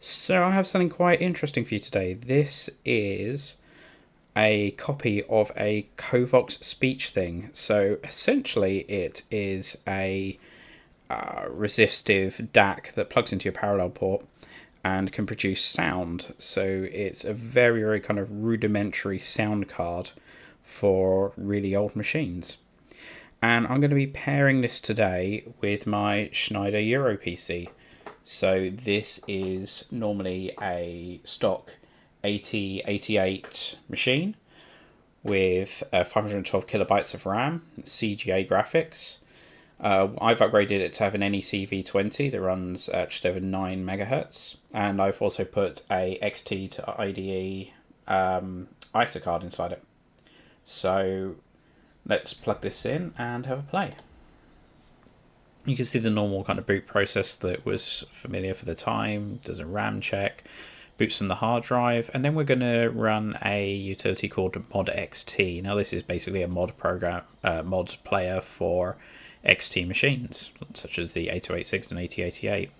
So I have something quite interesting for you today. This is a copy of a COVOX Speech Thing. So essentially it is a resistive DAC that plugs into your parallel port and can produce sound. So it's a very, very kind of rudimentary sound card for really old machines. And I'm going to be pairing this today with my Schneider Euro PC. So this is normally a stock 8088 machine with 512 kilobytes of RAM, CGA graphics. I've upgraded it to have an NEC V20 that runs at just over 9 megahertz, and I've also put a XTIDE ISA card inside it. So let's plug this in and have a play. You can see the normal kind of boot process that was familiar for the time. Does a RAM check, boots from the hard drive, and then we're going to run a utility called mod.xt. Now this is basically a mod player for XT machines, such as the 8086 and 8088.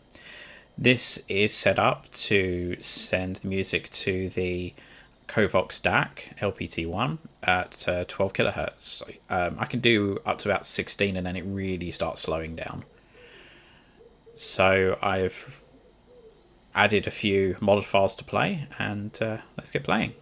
This is set up to send the music to the Kovox DAC LPT1 at 12 kilohertz. I can do up to about 16 and then it really starts slowing down. So I've added a few mod files to play, and let's get playing.